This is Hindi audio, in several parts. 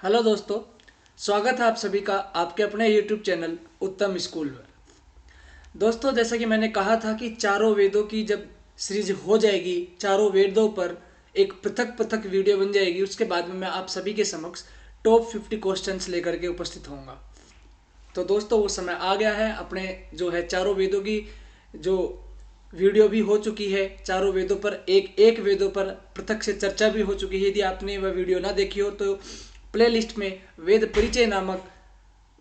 हेलो दोस्तों, स्वागत है आप सभी का आपके अपने YouTube चैनल उत्तम स्कूल में। दोस्तों, जैसा कि मैंने कहा था कि चारों वेदों की जब सीरीज हो जाएगी, चारों वेदों पर एक पृथक पृथक वीडियो बन जाएगी, उसके बाद में मैं आप सभी के समक्ष टॉप 50 क्वेश्चंस लेकर के उपस्थित होऊंगा। तो दोस्तों, वो समय आ गया है। अपने जो है चारों वेदों की जो वीडियो भी हो चुकी है, चारों वेदों पर एक एक वेदों पर पृथक से चर्चा भी हो चुकी है। यदि आपने वह वीडियो ना देखी हो तो प्लेलिस्ट में वेद परिचय नामक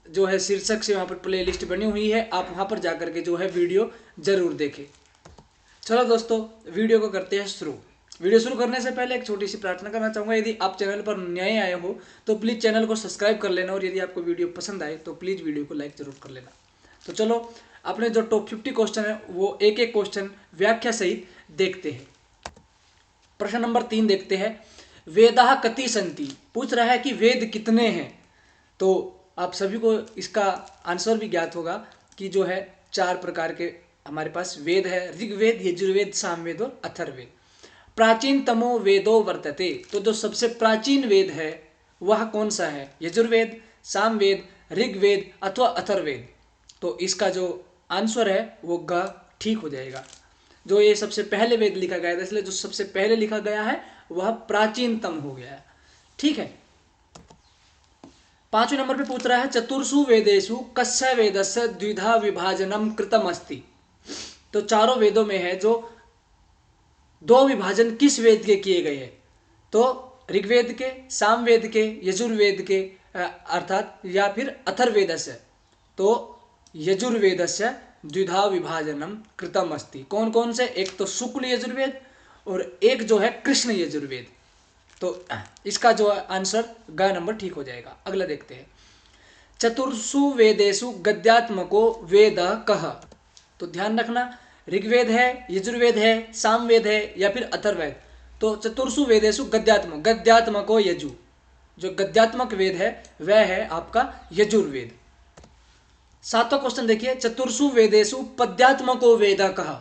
जो है शीर्षक से वहाँ पर प्लेलिस्ट बनी हुई है, आप वहाँ पर जाकर के जो है वीडियो जरूर देखें। चलो दोस्तों, वीडियो को करते हैं शुरू। वीडियो शुरू करने से पहले एक छोटी सी प्रार्थना करना चाहूँगा। यदि आप चैनल पर नए आए हो तो प्लीज़ चैनल को सब्सक्राइब कर लेना, और यदि आपको वीडियो पसंद आए तो प्लीज़ वीडियो को लाइक जरूर कर लेना। तो चलो, अपने जो टॉप 50 क्वेश्चन है वो एक एक क्वेश्चन व्याख्या सहित देखते हैं। प्रश्न नंबर 3 देखते हैं। वेदाः कति सन्ति, पूछ रहा है कि वेद कितने हैं। तो आप सभी को इसका आंसर भी ज्ञात होगा कि जो है 4 प्रकार के हमारे पास वेद है: ऋग्वेद, यजुर्वेद, सामवेद और अथर्ववेद। प्राचीन तमो वेदो वर्तते, तो जो सबसे प्राचीन वेद है वह कौन सा है? यजुर्वेद, सामवेद, ऋग्वेद अथवा अथर्ववेद। तो इसका जो आंसर है वो ग ठीक हो जाएगा। जो ये सबसे पहले वेद लिखा गया था, इसलिए जो सबसे पहले लिखा गया है वह प्राचीनतम हो गया है। ठीक है। 5वें नंबर पे पूछ रहा है, चतुर्षु वेदेषु कस्य वेदस्य द्विधा विभाजनम कृतम अस्ति। तो चारों वेदों में है जो दो विभाजन किस वेद के किए गए हैं? तो ऋग्वेद के, सामवेद के, यजुर्वेद के, अर्थात या फिर अथर्ववेदस्य। तो यजुर्वेदस्य द्विधा विभाजनम कृतम अस्ति। कौन कौन से? एक तो शुक्ल यजुर्वेद और एक जो है कृष्ण यजुर्वेद। तो इसका जो आंसर ग नंबर ठीक हो जाएगा। अगला देखते हैं। चतुर्षु वेदेषु गद्यात्मको वेद कह। तो ध्यान रखना, ऋग्वेद है, यजुर्वेद है, सामवेद है या फिर अथर्ववेद। तो चतुर्षु वेदेषु गद्यात्मक, गद्यात्मको यजु, जो गद्यात्मक वेद है वह है आपका यजुर्वेद। 7वां क्वेश्चन देखिए। चतुर्षु वेदेषु पद्यात्मको वेद कह।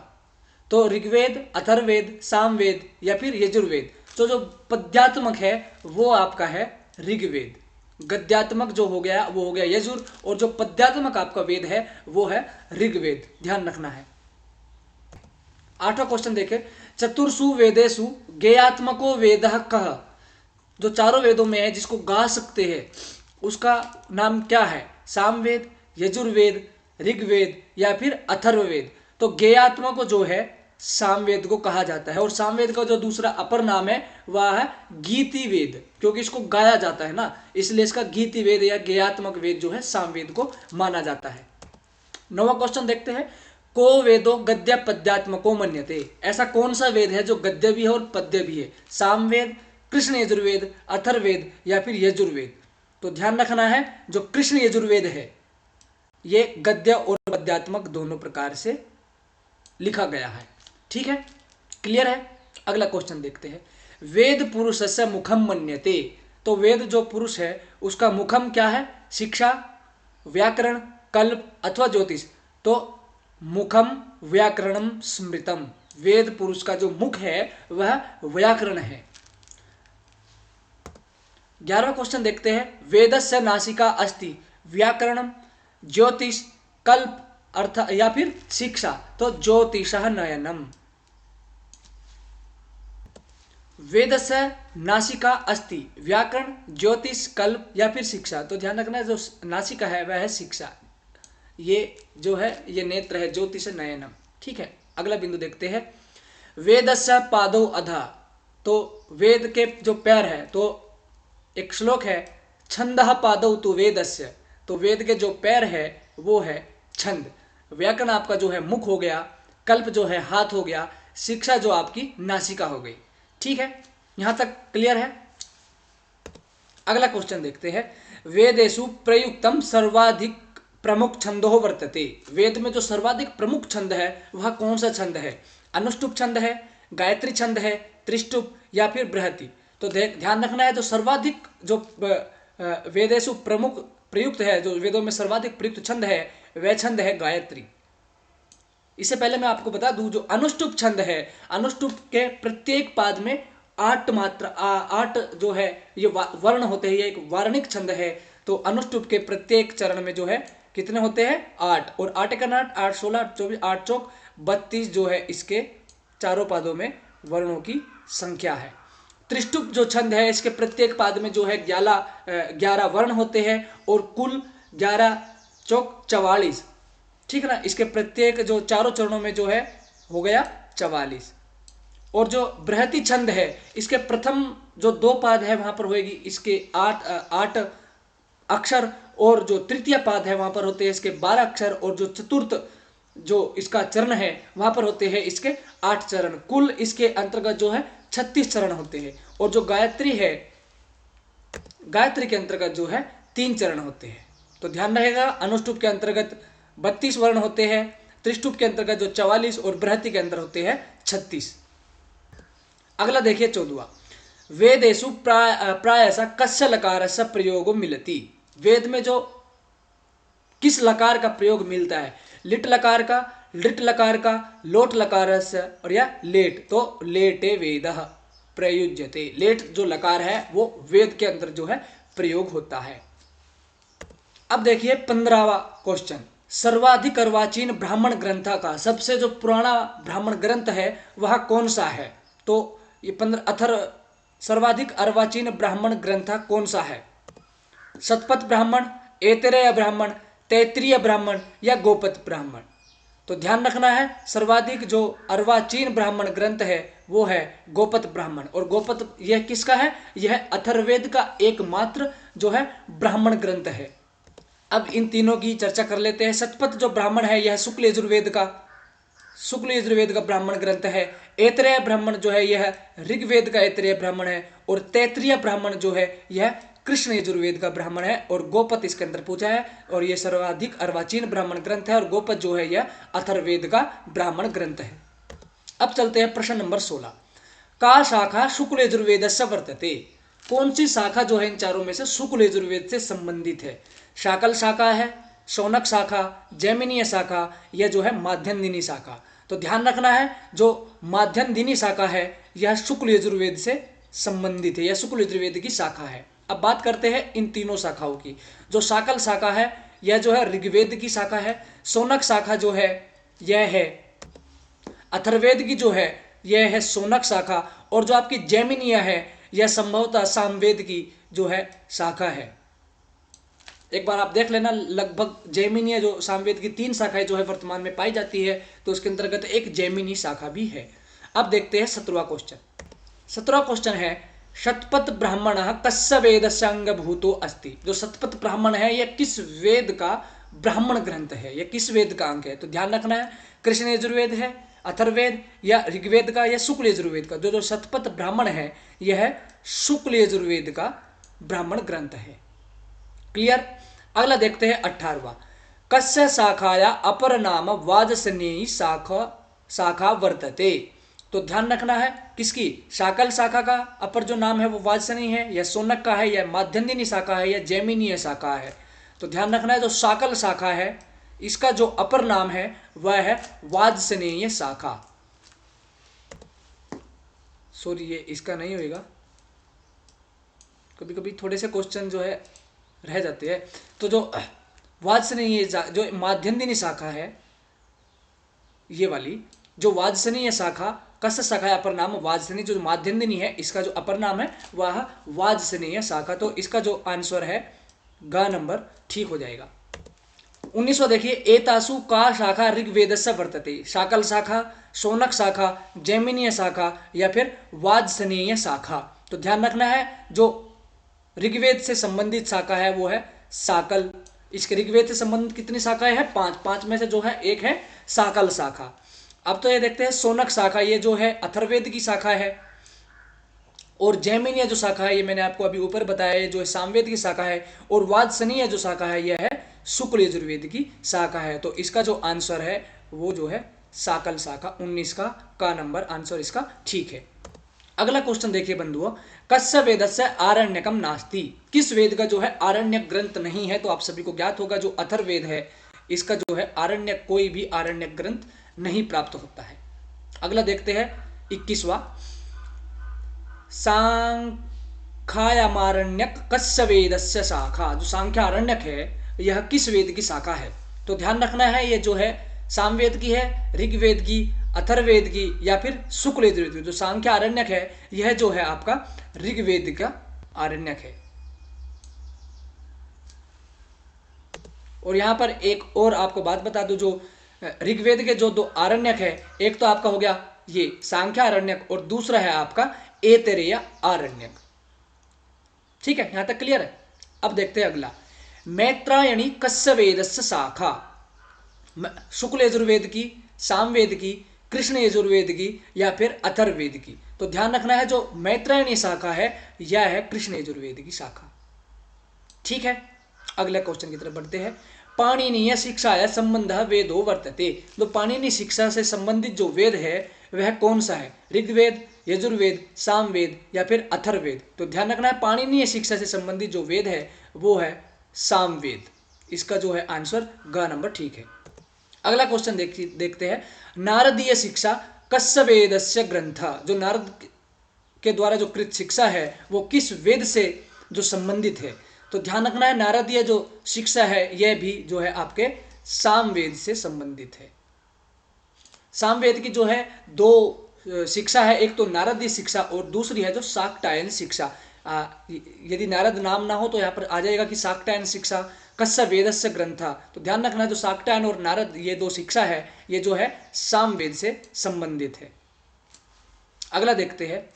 तो ऋग्वेद, अथर्ववेद, सामवेद या फिर यजुर्वेद। तो जो पद्यात्मक है वो आपका है ऋग्वेद। गद्यात्मक जो हो गया वो हो गया यजुर, और जो पद्यात्मक आपका वेद है वो है ऋग्वेद। ध्यान रखना है। 8वां क्वेश्चन देखें। चतुर्षु वेदेषु गेयात्मको वेद कह। जो चारों वेदों में है जिसको गा सकते हैं उसका नाम क्या है? सामवेद, यजुर्वेद, ऋग्वेद या फिर अथर्ववेद। तो गेयात्मा को जो है सामवेद को कहा जाता है, और सामवेद का जो दूसरा अपर नाम है वह है गीति वेद, क्योंकि इसको गाया जाता है ना, इसलिए इसका गीति वेद या गेयात्मक वेद जो है सामवेद को माना जाता है। 9वां क्वेश्चन देखते हैं। को वेदो गद्य पद्यात्मको मन्यते। ऐसा कौन सा वेद है जो गद्य भी है और पद्य भी है? सामवेद, कृष्ण यजुर्वेद, अथर्ववेद या फिर यजुर्वेद। तो ध्यान रखना है, जो कृष्ण यजुर्वेद है ये गद्य और पद्यात्मक दोनों प्रकार से लिखा गया है। ठीक है, क्लियर है। अगला क्वेश्चन देखते हैं। वेद पुरुष से मुखम मन्यते। तो वेद जो पुरुष है उसका मुखम क्या है? शिक्षा, व्याकरण, कल्प अथवा ज्योतिष। तो मुखम व्याकरणम स्मृतम। वेद पुरुष का जो मुख है वह व्याकरण है। 11वां क्वेश्चन देखते हैं। वेदस्य नासिका अस्ति व्याकरणम, ज्योतिष, कल्प अर्थ या फिर शिक्षा। तो ज्योतिषः नयनम। वेदस्य नासिका अस्ति व्याकरण, ज्योतिष, कल्प या फिर शिक्षा। तो ध्यान रखना, जो नासिका है वह है शिक्षा, ये जो है ये नेत्र है, ज्योतिष नयनम। ठीक है। अगला बिंदु देखते हैं। वेदस्य पादौ अधा। तो वेद के जो पैर है, तो एक श्लोक है, छंदः पादौ तु वेदस्य। तो वेद के जो पैर है वो है छंद। व्याकरण आपका जो है मुख हो गया, कल्प जो है हाथ हो गया, शिक्षा जो आपकी नासिका हो गई। ठीक है, यहां तक क्लियर है। अगला क्वेश्चन देखते हैं। वेदेषु प्रयुक्तम सर्वाधिक प्रमुख छंदो वर्तते। वेद में जो सर्वाधिक प्रमुख छंद है वह कौन सा छंद है? अनुष्टुप छंद है, गायत्री छंद है, त्रिष्टुप या फिर बृहति। तो ध्यान रखना है, जो सर्वाधिक जो वेदेषु प्रमुख प्रयुक्त है, जो वेदों में सर्वाधिक प्रयुक्त छंद है वह छंद है गायत्री। इससे पहले मैं आपको बता दूं, जो अनुष्टुप छंद है, अनुष्टुप के प्रत्येक पाद में 8 मात्रा 8 जो है ये वर्ण होते हैं, ये एक वार्णिक छंद है। तो अनुष्टुप के प्रत्येक चरण में जो है कितने होते हैं 8, और 8 का 8, 8 16 8 24 8 चौक 32 जो है इसके चारों पादों में वर्णों की संख्या है। त्रिष्टुप जो छंद है इसके प्रत्येक पाद में जो है 11 वर्ण होते हैं और कुल 11 चौक 44, ठीक है ना। इसके प्रत्येक जो चारों चरणों में जो है हो गया 44। और जो बृहति छंद है इसके प्रथम जो 2 पाद है वहां पर होएगी इसके 8 अक्षर, और जो तृतीय पाद है वहां पर होते हैं इसके 12 अक्षर, और जो चतुर्थ जो इसका चरण है वहां पर होते हैं इसके 8 चरण। कुल इसके अंतर्गत जो है 36 चरण होते हैं। और जो गायत्री है, गायत्री के अंतर्गत जो है 3 चरण होते हैं। तो ध्यान रहेगा, अनुष्टुप के अंतर्गत 32 वर्ण होते हैं, त्रिष्टुप के अंतर्गत जो 44 और बृहति के अंदर होते हैं 36। अगला देखिए 14वां, वेदेषु प्रायश कस्य लकारस्य प्रयोगो मिलति। वेद में जो किस लकार का प्रयोग मिलता है, लिट लकार का, लिट लकार का, लोट लकारस्य और या लेट। तो लेटे वेदः प्रयुज्यते, लेट जो लकार है वो वेद के अंदर जो है प्रयोग होता है। अब देखिए 15वां क्वेश्चन, सर्वाधिक अर्वाचीन ब्राह्मण ग्रंथ का सबसे जो पुराना ब्राह्मण ग्रंथ है वह कौन सा है। तो ये 15 सर्वाधिक अर्वाचीन ब्राह्मण ग्रंथ कौन सा है, शतपथ ब्राह्मण, ऐतरेय ब्राह्मण, तैत्तिरीय ब्राह्मण या गोपत ब्राह्मण। तो ध्यान रखना है, सर्वाधिक जो अर्वाचीन ब्राह्मण ग्रंथ है वो है गोपत ब्राह्मण। और गोपत यह किसका है, यह अथर्ववेद का एकमात्र जो है ब्राह्मण ग्रंथ है। अब इन तीनों की चर्चा कर लेते हैं। शतपथ जो ब्राह्मण है यह शुक्ल यजुर्वेद का ब्राह्मण ग्रंथ है। ऐतरेय ब्राह्मण जो है यह ऋग्वेद का ऐतरेय ब्राह्मण है, और तैत्तिरीय ब्राह्मण जो है यह कृष्ण यजुर्वेद का ब्राह्मण है। और गोपत इसके अंदर पूछा है, और यह सर्वाधिक अर्वाचीन ब्राह्मण ग्रंथ है, और गोपत जो है यह अथर्ववेद का ब्राह्मण ग्रंथ है। अब चलते हैं प्रश्न नंबर 16, का शाखा शुक्ल यजुर्वेदस्य वर्तते। कौन सी शाखा जो है इन चारों में से शुक्ल यजुर्वेद से संबंधित है। शाकल शाखा है, शौनक शाखा, जैमिनीय शाखा या जो है माध्यन्दिनी शाखा। तो ध्यान रखना है, जो माध्यन्दिनी शाखा है यह शुक्ल यजुर्वेद से संबंधित है, यह शुक्ल यजुर्वेद की शाखा है। अब बात करते हैं इन तीनों शाखाओं की। जो शाकल शाखा है यह जो है ऋग्वेद की शाखा है, शौनक शाखा जो है यह है अथर्ववेद की जो है यह है शौनक शाखा, और जो आपकी जैमिनीय है यह संभवतः सामवेद की जो है शाखा है। एक बार आप देख लेना, लगभग जैमिनीय जो सामवेद की 3 शाखाएं जो है वर्तमान में पाई जाती है, तो उसके अंतर्गत एक जैमिनी शाखा भी है। अब देखते हैं 17वां क्वेश्चन। 17वां क्वेश्चन है, शतपथ ब्राह्मण कस्य वेदस्य अंगभूतो अस्ति। जो शतपथ ब्राह्मण है यह किस वेद का ब्राह्मण ग्रंथ है, यह किस वेद का अंग है। तो ध्यान रखना है, कृष्ण यजुर्वेद है, अथर्ववेद या ऋग्वेद का या शुक्ल यजुर्वेद का। जो शतपथ ब्राह्मण है यह शुक्ल यजुर्वेद का ब्राह्मण ग्रंथ है। क्लियर। अगला देखते हैं 18वां, कस्य शाखाया अपर नाम वाजसनेयी शाखा वर्तते। तो ध्यान रखना है, किसकी, शाकल शाखा का अपर जो नाम है वो वाजसनेयी है, या शौनक का है, या माध्यन्दिनी शाखा है, या जैमिनीय शाखा है। तो ध्यान रखना है, जो शाकल शाखा है इसका जो अपर नाम है वह है वाजसनेयी शाखा। सॉरी, ये इसका नहीं होगा, कभी कभी थोड़े से क्वेश्चन जो है रह जाते हैं। तो जो वाजसनेयी जो माध्यन्दिनी शाखा है, ये वाली जो वाजसनेयी शाखा, कस्य शाखा है अपर नाम वाजसनेयी, जो माध्यन्दिनी है इसका जो अपर नाम है वह वाजसनेयी शाखा। तो इसका जो आंसर है ग नंबर ठीक हो जाएगा। 19वां देखिए, एतासु का शाखा ऋग्वेदस्य वर्तते। शाकल शाखा, शौनक शाखा, जैमिनीय शाखा या फिर वाजसनेयी शाखा। तो ध्यान रखना है, जो ऋग्वेद से संबंधित शाखा है वो है शाकल। इसके ऋग्वेद से संबंधित कितनी शाखाएं हैं, 5 में से जो है एक है शाकल शाखा। अब तो ये देखते हैं शौनक शाखा, ये जो है अथर्ववेद की शाखा है, और जैमिनीय जो शाखा है ये मैंने आपको अभी ऊपर बताया है जो सामवेद की शाखा है, और वाजसनेयी जो शाखा है यह है शुक्ल यजुर्वेद की शाखा है। तो इसका जो आंसर है वो जो है शाकल शाखा। 19 का नंबर आंसर इसका ठीक है। अगला क्वेश्चन देखिए बंधुओं, कस्य वेदस्य आरण्यकम नास्ति। किस वेद का जो है आरण्यक ग्रंथ नहीं है। तो आप सभी को ज्ञात होगा जो अथर्ववेद है इसका जो है आरण्यक, कोई भी आरण्यक ग्रंथ नहीं प्राप्त होता है। अगला देखते हैं 21वां, सांख्यायामारण्यक कस्य वेदस्य शाखा, जो सांख्यारण्यक है यह किस वेद की शाखा है। तो ध्यान रखना है ये जो है सामवेद की है, ऋग्वेद की, अथर्ववेद की या फिर शुक्ल यजुर्वेद की। जो सांख्यारण्यक है यह जो है आपका ऋग्वेद का आरण्यक है। और यहां पर एक और आपको बात बता दूं, जो ऋग्वेद के जो दो आरण्यक है, एक तो आपका हो गया ये सांख्या आरण्यक और दूसरा है आपका ऐतरेय आरण्यक। ठीक है, यहां तक क्लियर है। अब देखते हैं अगला, मैत्रायणी कस्य वेदस्य शाखा। शुक्ल यजुर्वेद की, सामवेद की, कृष्ण यजुर्वेद की या फिर अथर्ववेद की। तो ध्यान रखना है जो मैत्रायणी शाखा है यह है कृष्ण यजुर्वेद की शाखा। ठीक है, अगले क्वेश्चन की तरफ बढ़ते हैं। पाणिनीय शिक्षाया संबंध वेदो वर्तते। तो पाणिनी शिक्षा से संबंधित जो वेद है वह कौन सा है, ऋग्वेद, यजुर्वेद, सामवेद या फिर अथर्ववेद। तो ध्यान रखना है पाणिनीय शिक्षा से संबंधित जो वेद है वो है सामवेद। इसका जो है आंसर ग नंबर ठीक है। अगला क्वेश्चन देखते हैं, नारदीय शिक्षा कस्य वेदस्य ग्रंथ। जो नारद के द्वारा जो कृत शिक्षा है वो किस वेद से जो संबंधित है। तो ध्यान रखना है नारदीय जो शिक्षा है यह भी जो है आपके सामवेद से संबंधित है। सामवेद की जो है दो शिक्षा है, एक तो नारदीय शिक्षा और दूसरी है जो शाक्टायन शिक्षा। यदि नारद नाम ना हो तो यहाँ पर आ जाएगा कि शाक्टायन शिक्षा कस्य वेदस्य ग्रंथ। तो ध्यान रखना है जो शाक्टायन और नारद ये दो शिक्षा है ये जो है सामवेद से संबंधित है। अगला देखते हैं,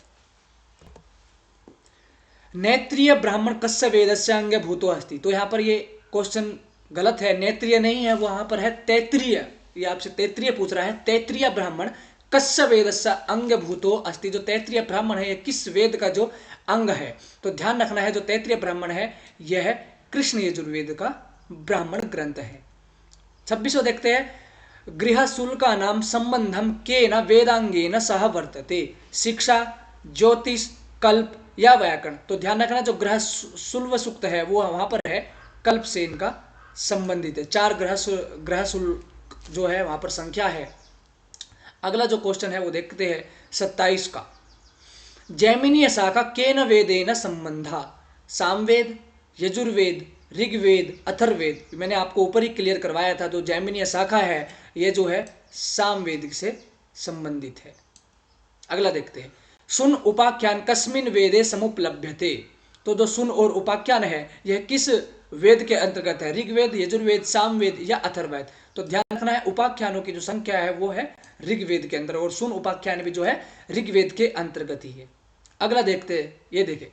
नेत्रीय ब्राह्मण कस्य वेदस्य अंग भूतो अस्ति। तो यहाँ पर ये क्वेश्चन गलत है, नेत्रीय नहीं है, वहां पर है तैत्रीय। ये आपसे तैत्रीय पूछ रहा है, तैत्रीय ब्राह्मण कस्य वेदस्य अंग भूतो अस्ति। जो तैत्रीय ब्राह्मण है ये किस वेद का जो अंग है। तो ध्यान रखना है जो तैत्रीय ब्राह्मण है यह है कृष्ण यजुर्वेद का ब्राह्मण ग्रंथ है। 26वां देखते हैं, गृह शुल्का नाम संबंधम केन वेदांगेन सह वर्तते। शिक्षा, ज्योतिष, कल्प या व्याकरण। तो ध्यान रखना जो ग्रह शुल्व सूक्त है वो वहां पर है कल्प से इनका संबंधित है। 4 ग्रह शुल्क जो है वहां पर संख्या है। अगला जो क्वेश्चन है वो देखते हैं 27 का, जैमिनीय शाखा केन वेदेन संबंधा। सामवेद, यजुर्वेद, ऋग्वेद, अथर्ववेद। मैंने आपको ऊपर ही क्लियर करवाया था, जो जैमिनीय शाखा है ये जो है सामवेद से संबंधित है। अगला देखते हैं, सुन उपाख्यान कस्मिन वेदे समुपलभ्यते। तो जो सुन और उपाख्यान है यह किस वेद के अंतर्गत है, ऋग्वेद, यजुर्वेद, सामवेद या अथर्ववेद। तो ध्यान रखना है उपाख्यानों की जो संख्या है वो है ऋग्वेद के अंदर, और सुन उपाख्यान भी जो है ऋग्वेद के अंतर्गत ही है। अगला देखते हैं, ये देखें,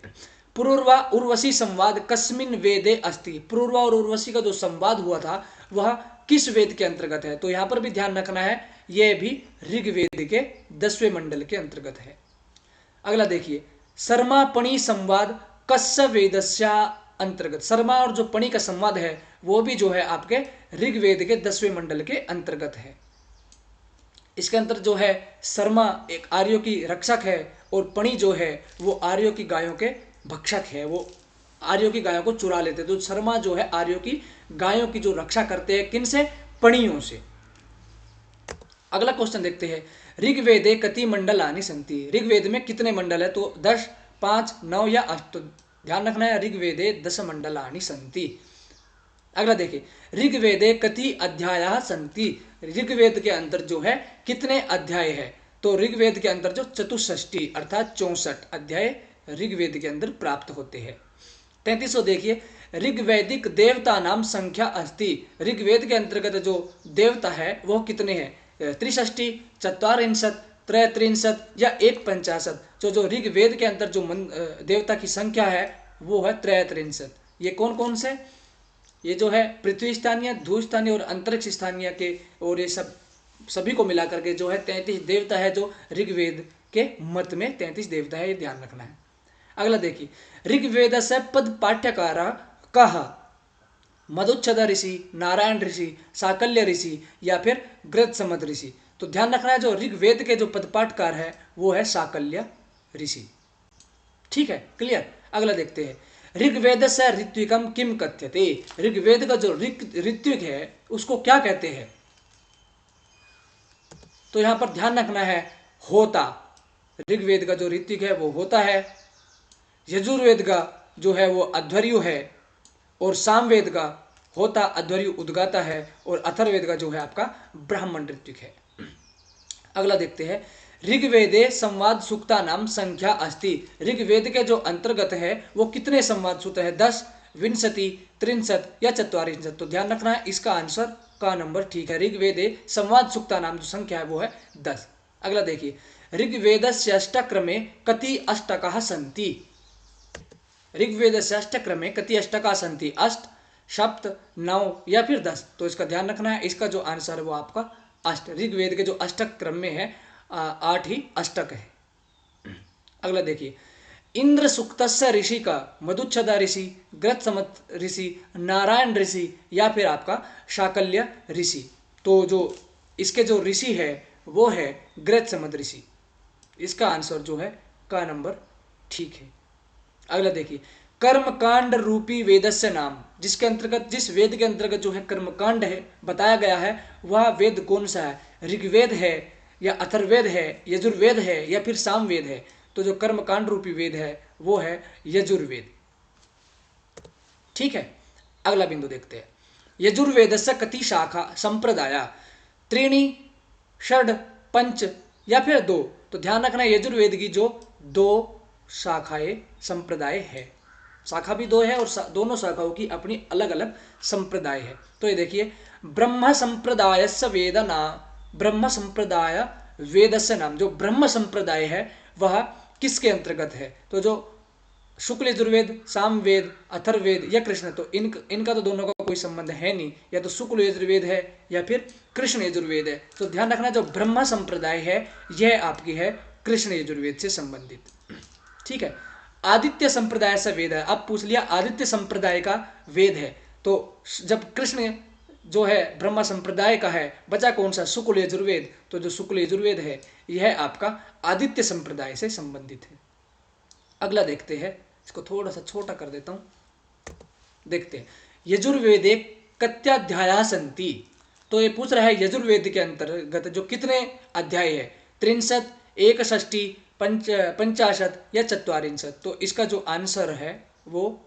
पुरूर्वा उर्वशी संवाद कस्मिन वेदे अस्ति। पुरूर्वा और उर्वशी का जो संवाद हुआ था वह किस वेद के अंतर्गत है। तो यहां पर भी ध्यान रखना है यह भी ऋग्वेद के 10वें मंडल के अंतर्गत है। अगला देखिए, शर्मा पणि संवाद कस्य वेदस्य अंतर्गत। शर्मा और जो पणि का संवाद है वो भी जो है आपके ऋग्वेद के 10वें मंडल के अंतर्गत है। इसके अंतर जो है शर्मा एक आर्यों की रक्षक है और पणि जो है वो आर्यों की गायों के भक्षक है, वो आर्यों की गायों को चुरा लेते। तो शर्मा जो है आर्यों की गायों की जो रक्षा करते हैं, किनसे, पणियों से। अगला क्वेश्चन देखते हैं, ऋग्वेदे कति मंडलानि सन्ति। ऋग्वेद में कितने मंडल है। तो 10, 5, 9 या 8। तो ध्यान रखना है ऋग्वेदे 10 मंडलानि सन्ति। अगला देखिए, ऋग्वेदे कति अध्यायः सन्ति। ऋग्वेद के अंदर जो है कितने अध्याय है। तो ऋग्वेद के अंदर जो 64 अर्थात 64 अध्याय ऋग्वेद के अंदर प्राप्त होते हैं। 33वां देखिए, ऋग्वैदिक देवता नाम संख्या अस्ति। ऋग्वेद के अंतर्गत जो देवता है वह कितने हैं, 63, 44, 33 या 150। जो ऋग्वेद के अंदर जो देवता की संख्या है वो है 33। ये कौन कौन से, ये जो है पृथ्वी स्थानीय, धू स्थानीय और अंतरिक्ष स्थानीय के, और ये सभी को मिलाकर के जो है 33 देवता है। जो ऋग्वेद के मत में 33 देवता है, ये ध्यान रखना है। अगला देखिए, ऋग्वेद से पद पाठ्यकार कह। मधुच्छद ऋषि, नारायण ऋषि, साकल्य ऋषि या फिर गृहसमद ऋषि। तो ध्यान रखना है जो ऋग्वेद के जो पदपाठकार है वो है साकल्य ऋषि। ठीक है, क्लियर। अगला देखते हैं, ऋग्वेद से ऋत्विकम किम कथ्यते। ऋग्वेद का जो ऋत्विक है उसको क्या कहते हैं। तो यहां पर ध्यान रखना है होता, ऋग्वेद का जो ऋत्विक है वो होता है, यजुर्वेद का जो है वो अध्वर्यु है, और सामवेद का होता अध्वर्यु उद्गाता है, और अथर्ववेद का जो है आपका ब्राह्मण ऋत्विक है। अगला देखते हैं, ऋग्वेदे संवाद सूक्ता नाम संख्या अस्ति। ऋग्वेद के जो अंतर्गत है वो कितने संवाद सूत्र है? 10, 20, 63 या 44। तो ध्यान रखना है, इसका आंसर का नंबर ठीक है। ऋग्वेदे संवाद सूक्ता नाम जो संख्या है वो है 10। अगला देखिए, ऋग्वेदस्य अष्टक्रमे कति अष्टकाः सन्ति। ऋग्वेदस्य अष्टक्रमे कति अष्टकाः सन्ति? अष्ट, सप्त, 9 या फिर 10। तो इसका ध्यान रखना है, इसका जो आंसर है वो आपका अष्ट। ऋग्वेद के जो अष्टक क्रम में है 8 ही अष्टक है। अगला देखिए, इंद्र सुक्तस्य ऋषि का मधुच्छदा ऋषि, ग्रत्समत ऋषि, नारायण ऋषि या फिर आपका शाकल्य ऋषि। तो जो इसके जो ऋषि है वो है ग्रत्समत ऋषि। इसका आंसर जो है का नंबर ठीक है। अगला देखिए, कर्मकांड रूपी वेदस्य नाम। जिसके अंतर्गत, जिस वेद के अंतर्गत जो है कर्मकांड है बताया गया है, वह वेद कौन सा है? ऋग्वेद है या अथर्ववेद है, यजुर्वेद है या फिर सामवेद है? तो जो कर्मकांड रूपी वेद है वो है यजुर्वेद। ठीक है। अगला बिंदु देखते हैं, यजुर्वेदस्य कति शाखा संप्रदाया? त्रीणि, षड, पंच या फिर 2। तो ध्यान रखना, यजुर्वेद की जो 2 शाखाएं संप्रदाय है, शाखा भी 2 है और दोनों शाखाओं की अपनी अलग अलग संप्रदाय है। तो ये देखिए, ब्रह्म संप्रदायस्य वेदना, ब्रह्म संप्रदाय वेदस्य नाम। जो ब्रह्म संप्रदाय है वह किसके अंतर्गत है? तो जो शुक्ल यजुर्वेद, सामवेद, अथर्ववेद या कृष्ण, तो इनका तो दोनों का कोई संबंध है नहीं, या तो शुक्ल यजुर्वेद है या फिर कृष्ण यजुर्वेद है। तो ध्यान रखना, जो ब्रह्म संप्रदाय है यह आपकी है कृष्ण यजुर्वेद से संबंधित। ठीक है। आदित्य संप्रदाय से वेद है। अब पूछ लिया आदित्य संप्रदाय का वेद है, तो जब कृष्ण जो है ब्रह्मा संप्रदाय का है, बचा कौन सा? शुक्ल यजुर्वेद। तो जो शुक्ल यजुर्वेद है यह आपका आदित्य संप्रदाय से संबंधित है। अगला देखते हैं, इसको थोड़ा सा छोटा कर देता हूं। देखते हैं, यजुर्वेदे कत्याध्याया सन्ति। तो ये पूछ रहा है यजुर्वेद के अंतर्गत जो कितने अध्याय है? 63, 61, 50 या 44। तो इसका जो आंसर है वो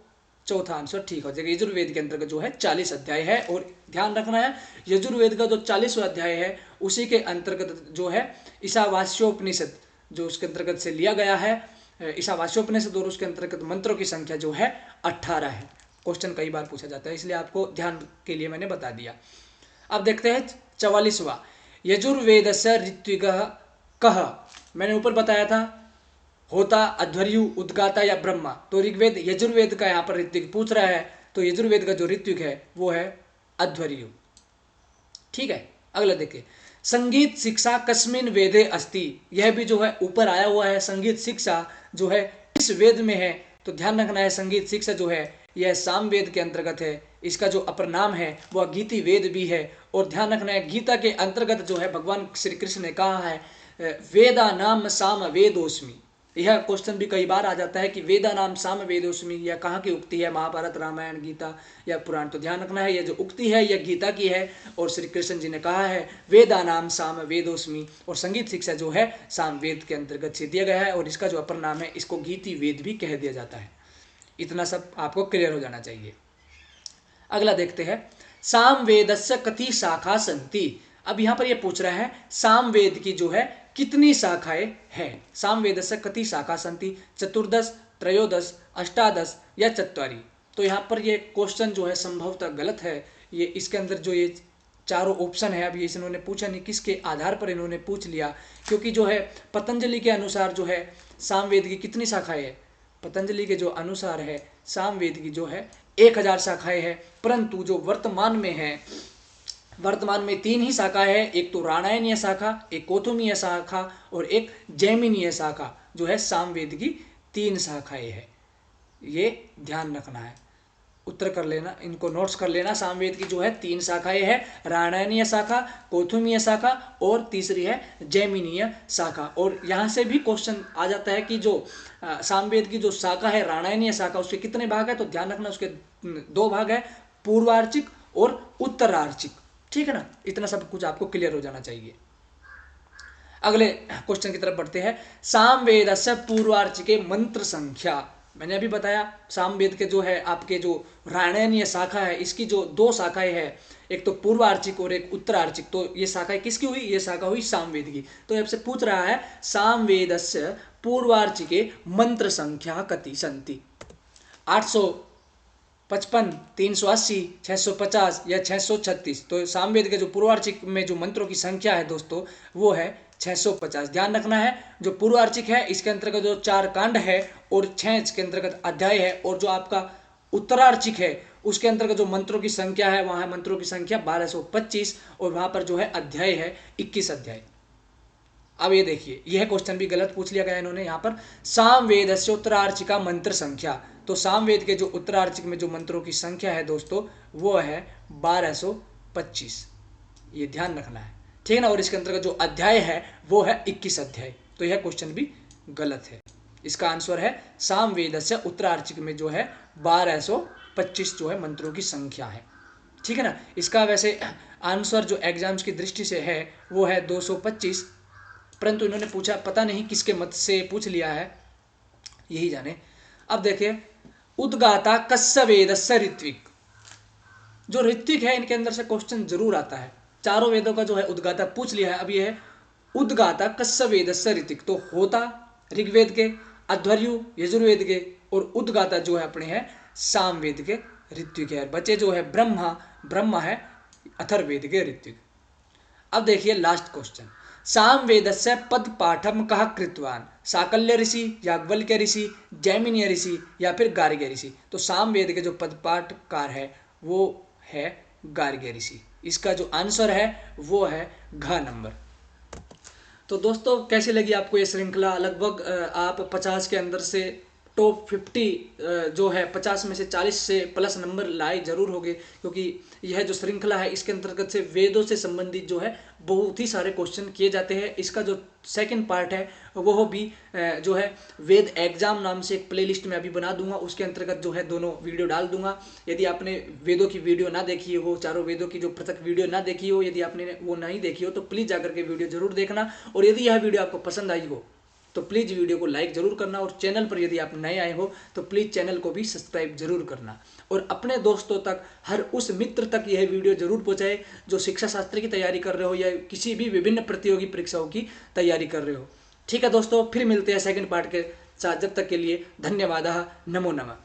चौथा आंसर ठीक हो जाएगा। यजुर्वेद के अंतर्गत जो है 40 अध्याय है, और ध्यान रखना है यजुर्वेद का जो 40वां अध्याय है उसी के अंतर्गत जो है ईशावास्योपनिषद जो उसके अंतर्गत से लिया गया है। ईशावास्योपनिषद और उसके अंतर्गत मंत्रों की संख्या जो है 18 है। क्वेश्चन कई बार पूछा जाता है, इसलिए आपको ध्यान के लिए मैंने बता दिया। अब देखते हैं 44वां, यजुर्वेदस्य ऋत्विकः कः। मैंने ऊपर बताया था होता अध्वर्यु उद्गाता या ब्रह्मा। तो ऋग्वेद यजुर्वेद का यहाँ पर ऋत्विक पूछ रहा है, तो यजुर्वेद का जो ऋत्विक है वो है अध्वर्यु। ठीक है। अगला देखिए, संगीत शिक्षा कस्मिन वेदे अस्ति। यह भी जो है ऊपर आया हुआ है, संगीत शिक्षा जो है इस वेद में है। तो ध्यान रखना है, संगीत शिक्षा जो है यह सामवेद के अंतर्गत है। इसका जो अपर नाम है वह गीति वेद भी है। और ध्यान रखना है, गीता के अंतर्गत जो है भगवान श्री कृष्ण ने कहा है वेदा नाम साम वेदोस्मि। यह क्वेश्चन भी कई बार आ जाता है कि वेदा नाम साम वेदोस्मि यह कहाँ की उक्ति है? महाभारत, रामायण, गीता या पुराण। तो ध्यान रखना है, यह जो उक्ति है यह गीता की है, और श्री कृष्ण जी ने कहा है वेदा नाम साम वेदोस्मि। और संगीत शिक्षा जो है साम वेद के अंतर्गत से दिया गया है, और इसका जो अपर नाम है इसको गीति वेद भी कह दिया जाता है। इतना सब आपको क्लियर हो जाना चाहिए। अगला देखते हैं, सामवेदस्य कति शाखा सन्ति। अब यहाँ पर यह पूछ रहा है सामवेद की जो है कितनी शाखाएं हैं? सामवेदस्य कति शाखा सन्ति? 14, 13, 18 या 44। तो यहाँ पर ये क्वेश्चन जो है संभवतः गलत है। ये इसके अंदर जो ये चारों ऑप्शन है, अब ये इन्होंने पूछा नहीं, किसके आधार पर इन्होंने पूछ लिया? क्योंकि जो है पतंजलि के अनुसार जो है सामवेद की कितनी शाखाएं है? पतंजलि के जो अनुसार है सामवेद की जो है 1000 शाखाएं है, परंतु जो वर्तमान में है, वर्तमान में 3 ही शाखा है। एक तो राणायणीय शाखा, एक कौथुमीय शाखा और एक जैमिनीय शाखा जो है सामवेद की 3 शाखाएं है। ये ध्यान रखना है, उत्तर कर लेना, इनको नोट्स कर लेना। सामवेद की जो है 3 शाखाएं है, राणायणीय शाखा, कौथुमीय शाखा और तीसरी है जैमिनीय शाखा। और यहाँ से भी क्वेश्चन आ जाता है कि जो सामवेद की जो शाखा है राणायणीय शाखा, उसके कितने भाग है? तो ध्यान रखना, उसके 2 भाग है, पूर्वार्चिक और उत्तरार्चिक। ठीक है ना, इतना सब कुछ आपको क्लियर हो जाना चाहिए। अगले क्वेश्चन की तरफ बढ़ते हैं। सामवेदस्य पूर्वार्चिके मंत्र संख्या। मैंने अभी बताया सामवेद के जो है आपके जो रामायणीय शाखा है, इसकी जो दो शाखाएं है, एक तो पूर्वार्चिक और एक उत्तरार्चिक। तो ये शाखा किसकी हुई? ये शाखा हुई सामवेद की। तो आपसे पूछ रहा है सामवेदस्य पूर्वार्चिके मंत्र संख्या कति सन्ति? 855, 380, 650 या 636। तो सामवेद के जो पूर्वार्चिक में जो मंत्रों की संख्या है दोस्तों वो है 650। ध्यान रखना है जो पूर्वार्चिक है इसके अंतर्गत जो 4 कांड है और 6 इसके अंतर्गत अध्याय है, और जो आपका उत्तरार्चिक है उसके अंतर्गत जो मंत्रों की संख्या है वहां मंत्रों की संख्या 1225 और वहां पर जो है अध्याय है 21 अध्याय। अब ये देखिए यह क्वेश्चन भी गलत पूछ लिया गया इन्होंने यहाँ पर। सामवेदस्य उत्तरार्चिका मंत्र संख्या। तो सामवेद के जो उत्तरार्चिक में जो मंत्रों की संख्या है दोस्तों वो है 1225। ये ध्यान रखना है, ठीक है ना। और इसके अंतर्गत जो अध्याय है वो है 21 अध्याय। तो यह क्वेश्चन भी गलत है। इसका आंसर है सामवेदस्य उत्तरार्चिक में जो है 1225 जो है मंत्रों की संख्या है, ठीक है ना। इसका वैसे आंसर जो एग्जाम्स की दृष्टि से है वो है 225, परंतु इन्होंने पूछा पता नहीं किसके मत से पूछ लिया है, यही जाने। अब देखिए उद्गाता कस्य वेदस्य ऋत्विक। जो ऋत्विक है इनके अंदर से क्वेश्चन जरूर आता है। चारों वेदों का जो है उद्गाता पूछ लिया है। अब ये है उद्गाता कस्य वेदस्य ऋत्विक। तो होता ऋग्वेद के, अध्वर्यु यजुर्वेद के और उद्गाता जो है अपने है सामवेद के ऋत्विक है। बचे जो है ब्रह्मा है अथर्ववेद के ऋत्विक। अब देखिए लास्ट क्वेश्चन। सामवेदस्य पद पाठम कः कृतवान? साकल्य ऋषि, याज्ञवल्क्य ऋषि, जैमिनीय ऋषि या फिर गार्ग्य ऋषि। तो सामवेद के जो पद पाठकार है वो है गार्ग्य ऋषि। इसका जो आंसर है वो है घ नंबर। तो दोस्तों कैसी लगी आपको ये श्रृंखला? लगभग आप 50 के अंदर से टॉप 50 जो है 50 में से 40 से प्लस नंबर लाए जरूर होंगे, क्योंकि यह जो श्रृंखला है इसके अंतर्गत से वेदों से संबंधित जो है बहुत ही सारे क्वेश्चन किए जाते हैं। इसका जो सेकंड पार्ट है वो भी जो है वेद एग्जाम नाम से एक प्लेलिस्ट में अभी बना दूंगा, उसके अंतर्गत जो है दोनों वीडियो डाल दूंगा। यदि आपने वेदों की वीडियो ना देखी हो, चारों वेदों की जो पृथक वीडियो ना देखी हो, यदि आपने वो नहीं देखी हो तो प्लीज़ जाकर के वीडियो जरूर देखना। और यदि यह वीडियो आपको पसंद आई हो तो प्लीज़ वीडियो को लाइक जरूर करना, और चैनल पर यदि आप नए आए हो तो प्लीज़ चैनल को भी सब्सक्राइब जरूर करना, और अपने दोस्तों तक, हर उस मित्र तक यह वीडियो जरूर पहुंचाए जो शिक्षा शास्त्र की तैयारी कर रहे हो या किसी भी विभिन्न प्रतियोगी परीक्षाओं की तैयारी कर रहे हो। ठीक है दोस्तों, फिर मिलते हैं सेकंड पार्ट के साथ। जब तक के लिए धन्यवाद। नमो नमः।